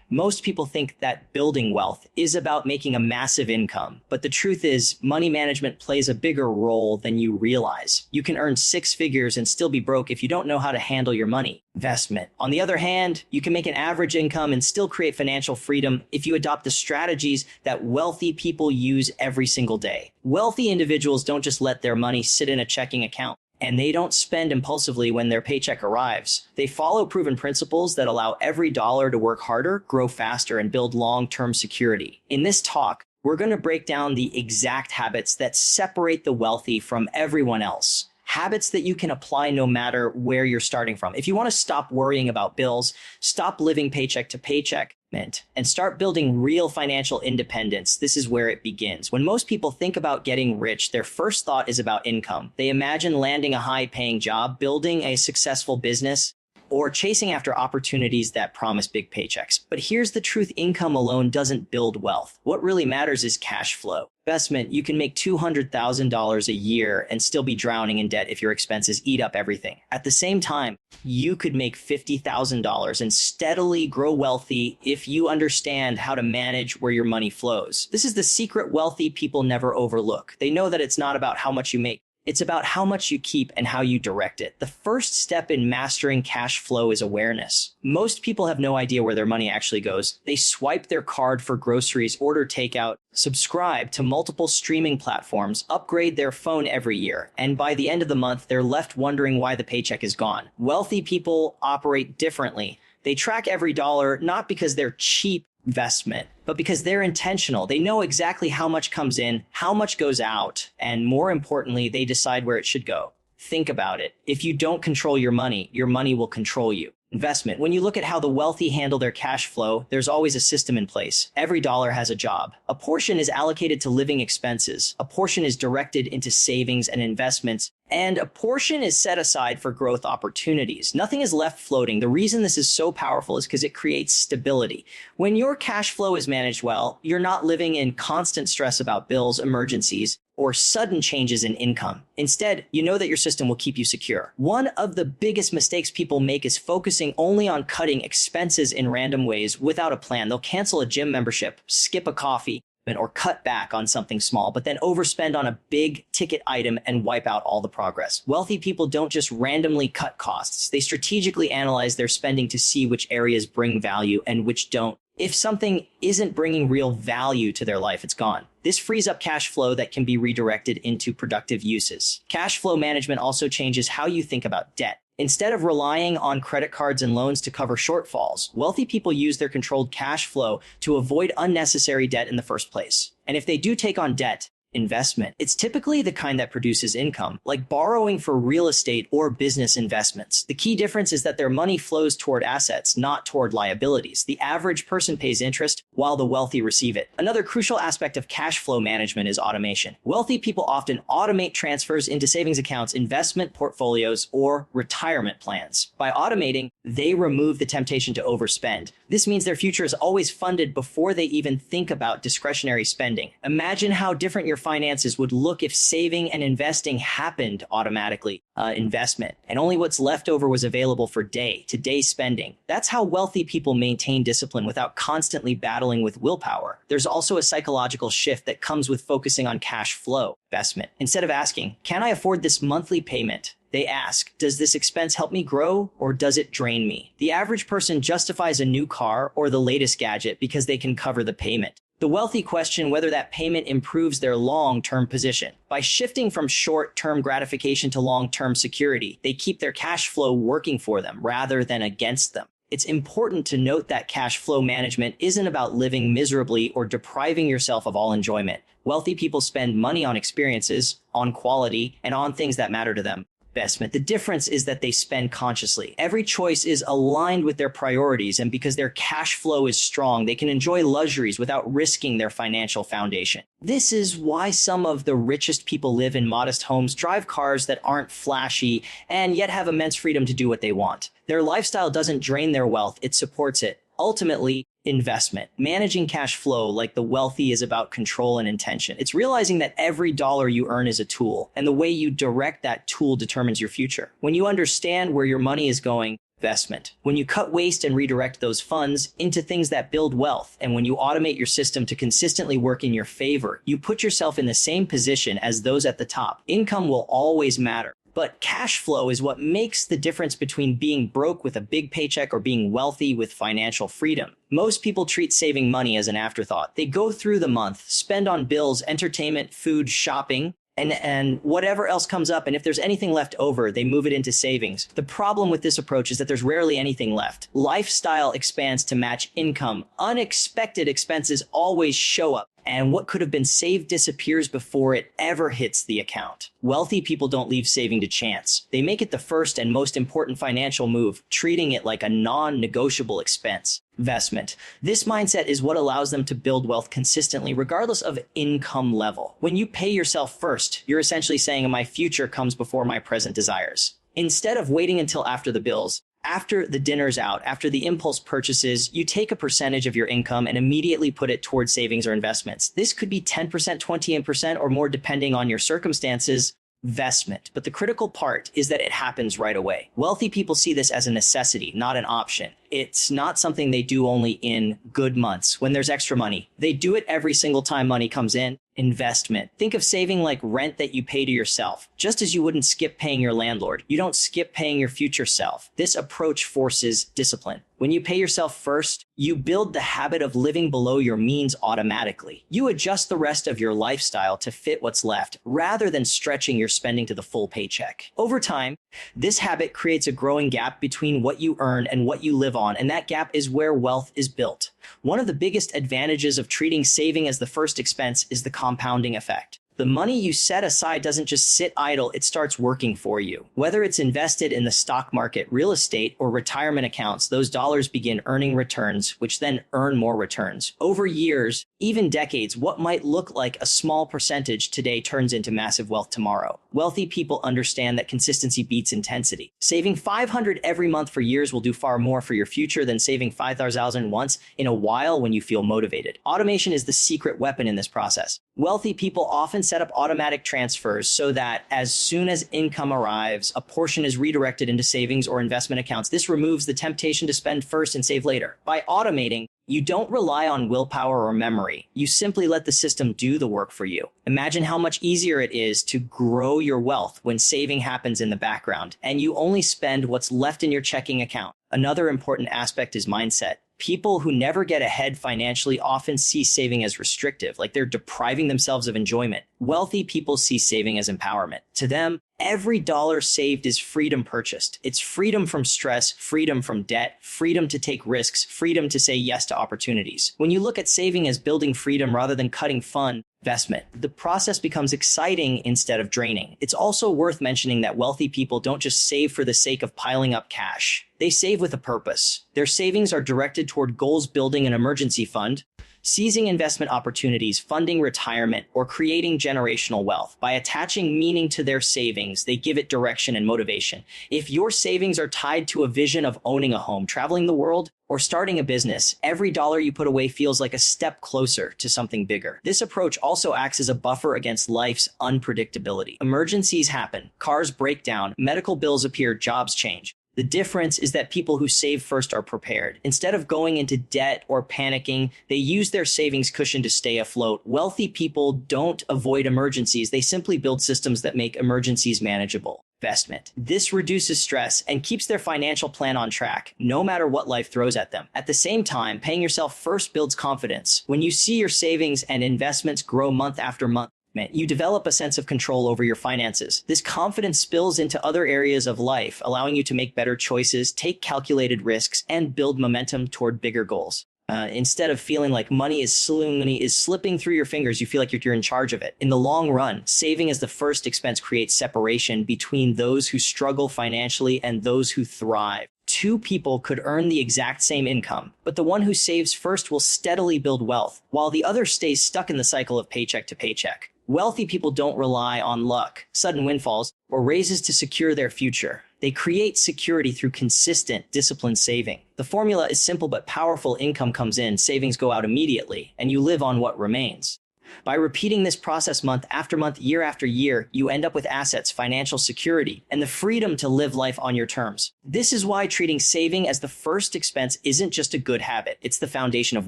Most people think that building wealth is about making a massive income, but the truth is money management plays a bigger role than you realize. You can earn six figures and still be broke if you don't know how to handle your money. Investment. On the other hand, you can make an average income and still create financial freedom if you adopt the strategies that wealthy people use every single day. Wealthy individuals don't just let their money sit in a checking account. And they don't spend impulsively when their paycheck arrives. They follow proven principles that allow every dollar to work harder, grow faster, and build long-term security. In this talk, we're going to break down the exact habits that separate the wealthy from everyone else. Habits that you can apply no matter where you're starting from. If you want to stop worrying about bills, stop living paycheck to paycheck, and start building real financial independence, this is where it begins. When most people think about getting rich, their first thought is about income. They imagine landing a high-paying job, building a successful business, or chasing after opportunities that promise big paychecks. But here's the truth: income alone doesn't build wealth. What really matters is cash flow. Investment. You can make $200,000 a year and still be drowning in debt if your expenses eat up everything. At the same time, you could make $50,000 and steadily grow wealthy if you understand how to manage where your money flows. This is the secret wealthy people never overlook. They know that it's not about how much you make. It's about how much you keep and how you direct it. The first step in mastering cash flow is awareness. Most people have no idea where their money actually goes. They swipe their card for groceries, order takeout, subscribe to multiple streaming platforms, upgrade their phone every year, and by the end of the month, they're left wondering why the paycheck is gone. Wealthy people operate differently. They track every dollar not because they're cheap investment, but because they're intentional. They know exactly how much comes in, how much goes out, and more importantly, they decide where it should go. Think about it. If you don't control your money will control you. Investment. When you look at how the wealthy handle their cash flow, there's always a system in place. Every dollar has a job. A portion is allocated to living expenses. A portion is directed into savings and investments. And a portion is set aside for growth opportunities. Nothing is left floating. The reason this is so powerful is because it creates stability. When your cash flow is managed well, you're not living in constant stress about bills, emergencies, or sudden changes in income. Instead, you know that your system will keep you secure. One of the biggest mistakes people make is focusing only on cutting expenses in random ways without a plan. They'll cancel a gym membership, skip a coffee, or cut back on something small, but then overspend on a big ticket item and wipe out all the progress. Wealthy people don't just randomly cut costs. They strategically analyze their spending to see which areas bring value and which don't. If something isn't bringing real value to their life, it's gone. This frees up cash flow that can be redirected into productive uses. Cash flow management also changes how you think about debt. Instead of relying on credit cards and loans to cover shortfalls, wealthy people use their controlled cash flow to avoid unnecessary debt in the first place. And if they do take on debt, investment, it's typically the kind that produces income, like borrowing for real estate or business investments. The key difference is that their money flows toward assets, not toward liabilities. The average person pays interest while the wealthy receive it. Another crucial aspect of cash flow management is automation. Wealthy people often automate transfers into savings accounts, investment portfolios, or retirement plans. By automating, they remove the temptation to overspend. This means their future is always funded before they even think about discretionary spending. Imagine how different your finances would look if saving and investing happened automatically. Investment, and only what's left over was available for day-to-day spending. That's how wealthy people maintain discipline without constantly battling with willpower. There's also a psychological shift that comes with focusing on cash flow investment. Instead of asking, "Can I afford this monthly payment?" they ask, "Does this expense help me grow or does it drain me?" The average person justifies a new car or the latest gadget because they can cover the payment. The wealthy question whether that payment improves their long-term position. By shifting from short-term gratification to long-term security, they keep their cash flow working for them rather than against them. It's important to note that cash flow management isn't about living miserably or depriving yourself of all enjoyment. Wealthy people spend money on experiences, on quality, and on things that matter to them. Investment. The difference is that they spend consciously. Every choice is aligned with their priorities, and because their cash flow is strong, they can enjoy luxuries without risking their financial foundation. This is why some of the richest people live in modest homes, drive cars that aren't flashy, and yet have immense freedom to do what they want. Their lifestyle doesn't drain their wealth, it supports it. Ultimately, investment. Managing cash flow like the wealthy is about control and intention. It's realizing that every dollar you earn is a tool, and the way you direct that tool determines your future. When you understand where your money is going, Investment. When you cut waste and redirect those funds into things that build wealth, and when you automate your system to consistently work in your favor, you put yourself in the same position as those at the top. Income will always matter, but cash flow is what makes the difference between being broke with a big paycheck or being wealthy with financial freedom. Most people treat saving money as an afterthought. They go through the month, spend on bills, entertainment, food, shopping, and whatever else comes up, and if there's anything left over, they move it into savings. The problem with this approach is that there's rarely anything left. Lifestyle expands to match income. Unexpected expenses always show up, and what could have been saved disappears before it ever hits the account. Wealthy people don't leave saving to chance. They make it the first and most important financial move, treating it like a non-negotiable expense. Investment. This mindset is what allows them to build wealth consistently, regardless of income level. When you pay yourself first, you're essentially saying my future comes before my present desires. Instead of waiting until after the bills, after the dinner's out, after the impulse purchases, you take a percentage of your income and immediately put it towards savings or investments. This could be 10%, 20%, or more depending on your circumstances. Investment. But the critical part is that it happens right away. Wealthy people see this as a necessity, not an option. It's not something they do only in good months when there's extra money. They do it every single time money comes in. Investment. Think of saving like rent that you pay to yourself. Just as you wouldn't skip paying your landlord, you don't skip paying your future self. This approach forces discipline. When you pay yourself first, you build the habit of living below your means automatically. You adjust the rest of your lifestyle to fit what's left, rather than stretching your spending to the full paycheck. Over time, this habit creates a growing gap between what you earn and what you live on, and that gap is where wealth is built. One of the biggest advantages of treating saving as the first expense is the compounding effect. The money you set aside doesn't just sit idle, it starts working for you. Whether it's invested in the stock market, real estate, or retirement accounts, those dollars begin earning returns, which then earn more returns. Over years, even decades, what might look like a small percentage today turns into massive wealth tomorrow. Wealthy people understand that consistency beats intensity. Saving $500 every month for years will do far more for your future than saving $5,000 once in a while when you feel motivated. Automation is the secret weapon in this process. Wealthy people often set up automatic transfers so that as soon as income arrives, a portion is redirected into savings or investment accounts. This removes the temptation to spend first and save later. By automating, you don't rely on willpower or memory. You simply let the system do the work for you. Imagine how much easier it is to grow your wealth when saving happens in the background, and you only spend what's left in your checking account. Another important aspect is mindset. People who never get ahead financially often see saving as restrictive, like they're depriving themselves of enjoyment. Wealthy people see saving as empowerment. To them, every dollar saved is freedom purchased. It's freedom from stress, freedom from debt, freedom to take risks, freedom to say yes to opportunities. When you look at saving as building freedom rather than cutting fun, investment, the process becomes exciting instead of draining. It's also worth mentioning that wealthy people don't just save for the sake of piling up cash. They save with a purpose. Their savings are directed toward goals, building an emergency fund, seizing investment opportunities, funding retirement, or creating generational wealth. By attaching meaning to their savings, they give it direction and motivation. If your savings are tied to a vision of owning a home, traveling the world, or starting a business, every dollar you put away feels like a step closer to something bigger. This approach also acts as a buffer against life's unpredictability. Emergencies happen, cars break down, medical bills appear, jobs change. The difference is that people who save first are prepared. Instead of going into debt or panicking, they use their savings cushion to stay afloat. Wealthy people don't avoid emergencies. They simply build systems that make emergencies manageable. Investment. This reduces stress and keeps their financial plan on track, no matter what life throws at them. At the same time, paying yourself first builds confidence. When you see your savings and investments grow month after month, you develop a sense of control over your finances. This confidence spills into other areas of life, allowing you to make better choices, take calculated risks, and build momentum toward bigger goals. Instead of feeling like money is slipping through your fingers, you feel like you're in charge of it. In the long run, saving as the first expense creates separation between those who struggle financially and those who thrive. Two people could earn the exact same income, but the one who saves first will steadily build wealth, while the other stays stuck in the cycle of paycheck to paycheck. Wealthy people don't rely on luck, sudden windfalls, or raises to secure their future. They create security through consistent, disciplined saving. The formula is simple but powerful. Income comes in, savings go out immediately, and you live on what remains. By repeating this process month after month, year after year, you end up with assets, financial security, and the freedom to live life on your terms. This is why treating saving as the first expense isn't just a good habit, it's the foundation of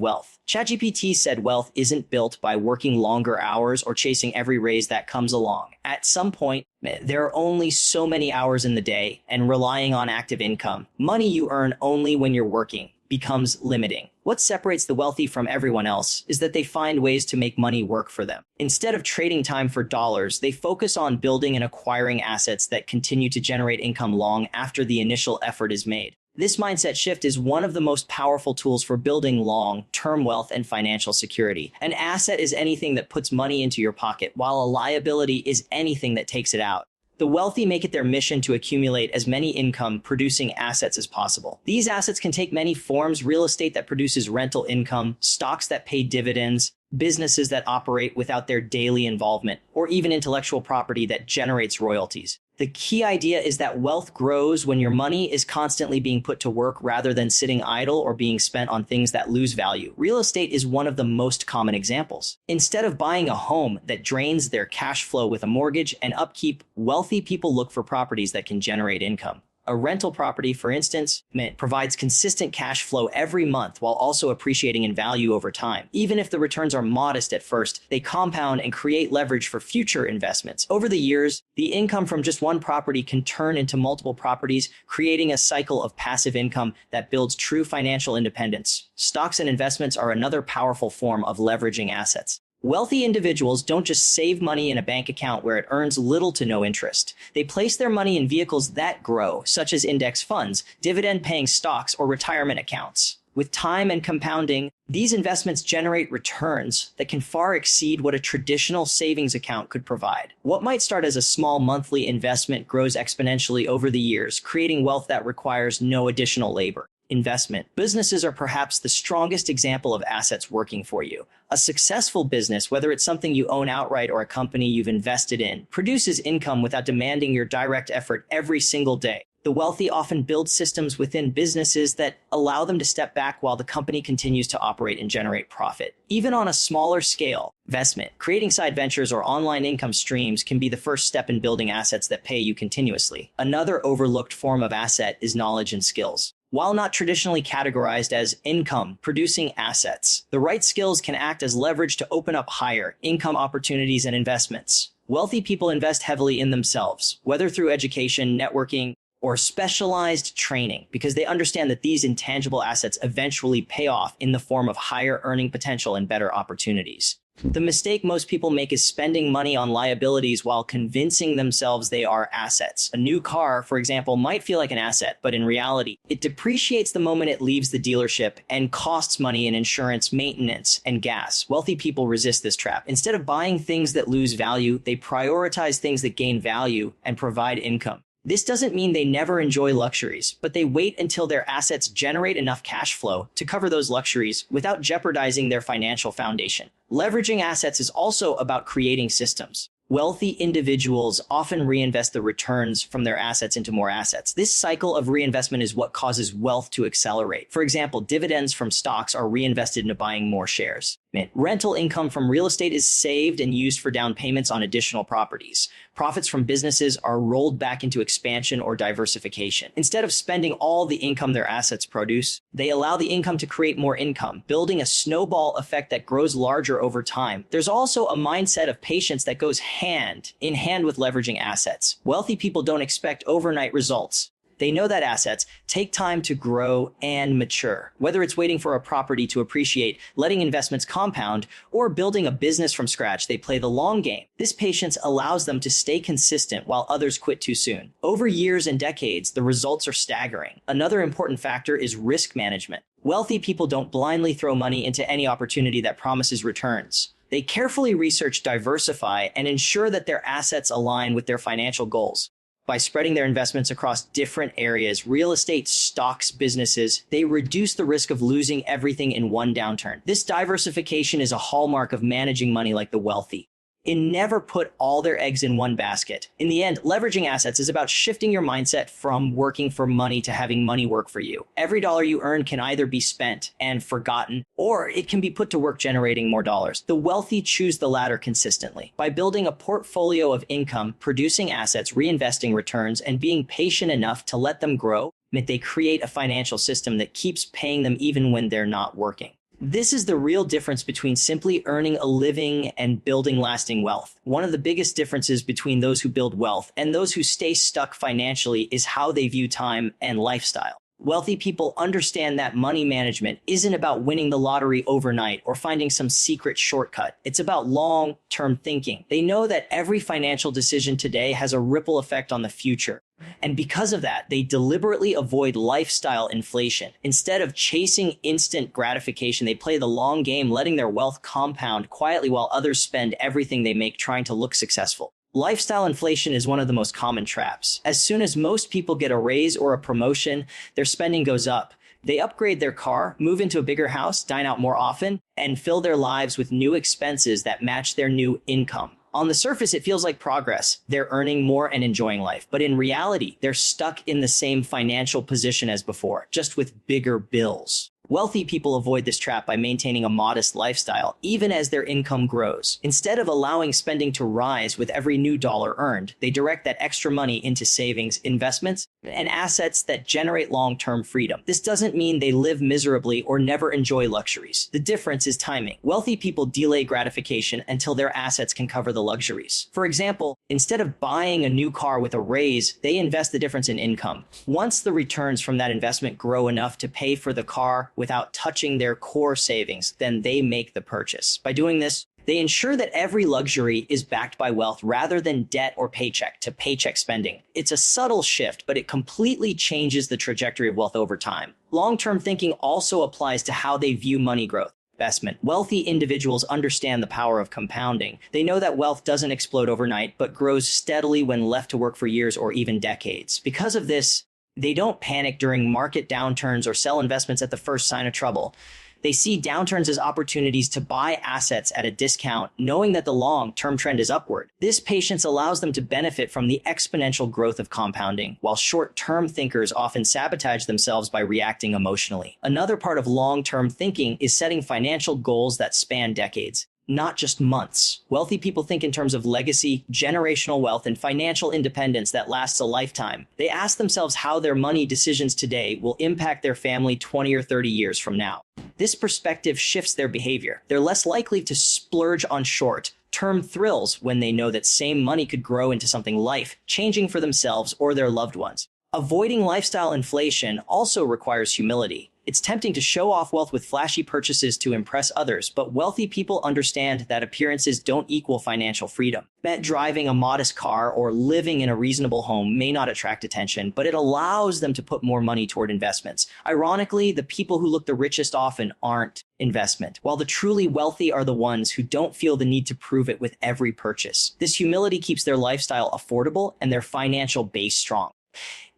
wealth. ChatGPT said wealth isn't built by working longer hours or chasing every raise that comes along. At some point, there are only so many hours in the day, and relying on active income, money you earn only when you're working, becomes limiting. What separates the wealthy from everyone else is that they find ways to make money work for them. Instead of trading time for dollars, they focus on building and acquiring assets that continue to generate income long after the initial effort is made. This mindset shift is one of the most powerful tools for building long-term wealth and financial security. An asset is anything that puts money into your pocket, while a liability is anything that takes it out. The wealthy make it their mission to accumulate as many income-producing assets as possible. These assets can take many forms: real estate that produces rental income, stocks that pay dividends, businesses that operate without their daily involvement, or even intellectual property that generates royalties. The key idea is that wealth grows when your money is constantly being put to work rather than sitting idle or being spent on things that lose value. Real estate is one of the most common examples. Instead of buying a home that drains their cash flow with a mortgage and upkeep, wealthy people look for properties that can generate income. A rental property, for instance, provides consistent cash flow every month while also appreciating in value over time. Even if the returns are modest at first, they compound and create leverage for future investments. Over the years, the income from just one property can turn into multiple properties, creating a cycle of passive income that builds true financial independence. Stocks and investments are another powerful form of leveraging assets. Wealthy individuals don't just save money in a bank account where it earns little to no interest. They place their money in vehicles that grow, such as index funds, dividend-paying stocks, or retirement accounts. With time and compounding, these investments generate returns that can far exceed what a traditional savings account could provide. What might start as a small monthly investment grows exponentially over the years, creating wealth that requires no additional labor. Investment. Businesses are perhaps the strongest example of assets working for you. A successful business, whether it's something you own outright or a company you've invested in, produces income without demanding your direct effort every single day. The wealthy often build systems within businesses that allow them to step back while the company continues to operate and generate profit. Even on a smaller scale, investment, creating side ventures or online income streams can be the first step in building assets that pay you continuously. Another overlooked form of asset is knowledge and skills. While not traditionally categorized as income-producing assets, the right skills can act as leverage to open up higher income opportunities and investments. Wealthy people invest heavily in themselves, whether through education, networking, or specialized training, because they understand that these intangible assets eventually pay off in the form of higher earning potential and better opportunities. The mistake most people make is spending money on liabilities while convincing themselves they are assets. A new car, for example, might feel like an asset, but in reality, it depreciates the moment it leaves the dealership and costs money in insurance, maintenance, and gas. Wealthy people resist this trap. Instead of buying things that lose value, they prioritize things that gain value and provide income. This doesn't mean they never enjoy luxuries, but they wait until their assets generate enough cash flow to cover those luxuries without jeopardizing their financial foundation. Leveraging assets is also about creating systems. Wealthy individuals often reinvest the returns from their assets into more assets. This cycle of reinvestment is what causes wealth to accelerate. For example, dividends from stocks are reinvested into buying more shares. Rental income from real estate is saved and used for down payments on additional properties. Profits from businesses are rolled back into expansion or diversification. Instead of spending all the income their assets produce, they allow the income to create more income, building a snowball effect that grows larger over time. There's also a mindset of patience that goes hand in hand with leveraging assets. Wealthy people don't expect overnight results. They know that assets take time to grow and mature. Whether it's waiting for a property to appreciate, letting investments compound, or building a business from scratch, they play the long game. This patience allows them to stay consistent while others quit too soon. Over years and decades, the results are staggering. Another important factor is risk management. Wealthy people don't blindly throw money into any opportunity that promises returns. They carefully research, diversify, and ensure that their assets align with their financial goals. By spreading their investments across different areas, real estate, stocks, businesses, they reduce the risk of losing everything in one downturn. This diversification is a hallmark of managing money like the wealthy. and never put all their eggs in one basket. In the end, leveraging assets is about shifting your mindset from working for money to having money work for you. Every dollar you earn can either be spent and forgotten, or it can be put to work generating more dollars. The wealthy choose the latter consistently. By building a portfolio of income, producing assets, reinvesting returns, and being patient enough to let them grow, they create a financial system that keeps paying them even when they're not working. This is the real difference between simply earning a living and building lasting wealth. One of the biggest differences between those who build wealth and those who stay stuck financially is how they view time and lifestyle. Wealthy people understand that money management isn't about winning the lottery overnight or finding some secret shortcut. It's about long-term thinking. They know that every financial decision today has a ripple effect on the future. And because of that, they deliberately avoid lifestyle inflation. Instead of chasing instant gratification, they play the long game, letting their wealth compound quietly while others spend everything they make trying to look successful. Lifestyle inflation is one of the most common traps. As soon as most people get a raise or a promotion, their spending goes up. They upgrade their car, move into a bigger house, dine out more often, and fill their lives with new expenses that match their new income. On the surface, it feels like progress. They're earning more and enjoying life. But in reality, they're stuck in the same financial position as before, just with bigger bills. Wealthy people avoid this trap by maintaining a modest lifestyle, even as their income grows. Instead of allowing spending to rise with every new dollar earned, they direct that extra money into savings, investments, and assets that generate long-term freedom. This doesn't mean they live miserably or never enjoy luxuries. The difference is timing. Wealthy people delay gratification until their assets can cover the luxuries. For example, instead of buying a new car with a raise, they invest the difference in income. Once the returns from that investment grow enough to pay for the car without touching their core savings, then they make the purchase. By doing this, they ensure that every luxury is backed by wealth rather than debt or paycheck-to-paycheck spending. It's a subtle shift, but it completely changes the trajectory of wealth over time. Long-term thinking also applies to how they view money growth. Investment. Wealthy individuals understand the power of compounding. They know that wealth doesn't explode overnight, but grows steadily when left to work for years or even decades. Because of this, they don't panic during market downturns or sell investments at the first sign of trouble. They see downturns as opportunities to buy assets at a discount, knowing that the long-term trend is upward. This patience allows them to benefit from the exponential growth of compounding, while short-term thinkers often sabotage themselves by reacting emotionally. Another part of long-term thinking is setting financial goals that span decades, not just months. Wealthy people think in terms of legacy, generational wealth, and financial independence that lasts a lifetime. They ask themselves how their money decisions today will impact their family 20 or 30 years from now. This perspective shifts their behavior. They're less likely to splurge on short-term thrills when they know that same money could grow into something life-changing for themselves or their loved ones. Avoiding lifestyle inflation also requires humility. It's tempting to show off wealth with flashy purchases to impress others, but wealthy people understand that appearances don't equal financial freedom. That driving a modest car or living in a reasonable home may not attract attention, but it allows them to put more money toward investments. Ironically, the people who look the richest often aren't investment, while the truly wealthy are the ones who don't feel the need to prove it with every purchase. This humility keeps their lifestyle affordable and their financial base strong.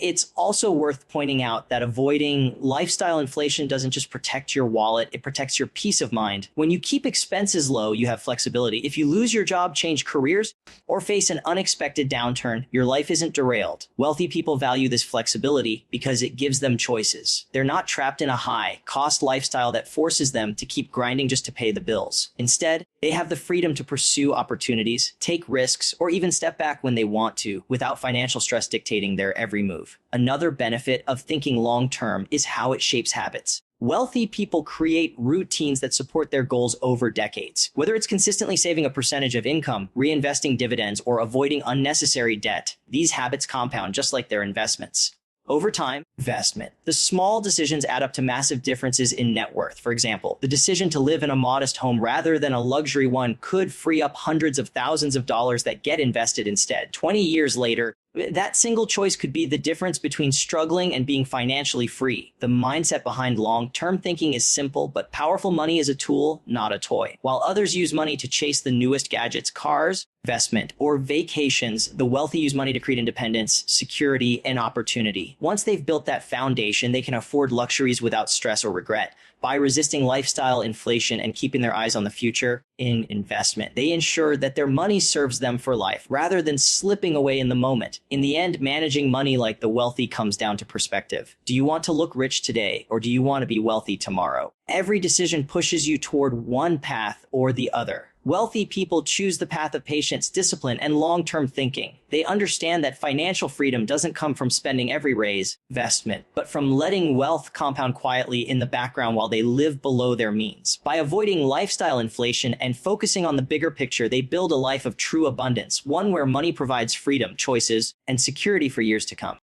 It's also worth pointing out that avoiding lifestyle inflation doesn't just protect your wallet, it protects your peace of mind. When you keep expenses low, you have flexibility. If you lose your job, change careers, or face an unexpected downturn, your life isn't derailed. Wealthy people value this flexibility because it gives them choices. They're not trapped in a high-cost lifestyle that forces them to keep grinding just to pay the bills. Instead, they have the freedom to pursue opportunities, take risks, or even step back when they want to, without financial stress dictating their every move. Another benefit of thinking long-term is how it shapes habits. Wealthy people create routines that support their goals over decades. Whether it's consistently saving a percentage of income, reinvesting dividends, or avoiding unnecessary debt, these habits compound just like their investments. Over time, investment. The small decisions add up to massive differences in net worth. For example, the decision to live in a modest home rather than a luxury one could free up hundreds of thousands of dollars that get invested instead. 20 years later, that single choice could be the difference between struggling and being financially free. The mindset behind long-term thinking is simple, but powerful. Money is a tool, not a toy. While others use money to chase the newest gadgets, cars, investment, or vacations, the wealthy use money to create independence, security, and opportunity. Once they've built that foundation, they can afford luxuries without stress or regret. By resisting lifestyle inflation and keeping their eyes on the future in investment, they ensure that their money serves them for life rather than slipping away in the moment. In the end, managing money like the wealthy comes down to perspective. Do you want to look rich today, or do you want to be wealthy tomorrow? Every decision pushes you toward one path or the other. Wealthy people choose the path of patience, discipline, and long-term thinking. They understand that financial freedom doesn't come from spending every raise, investment, but from letting wealth compound quietly in the background while they live below their means. By avoiding lifestyle inflation and focusing on the bigger picture, they build a life of true abundance, one where money provides freedom, choices, and security for years to come.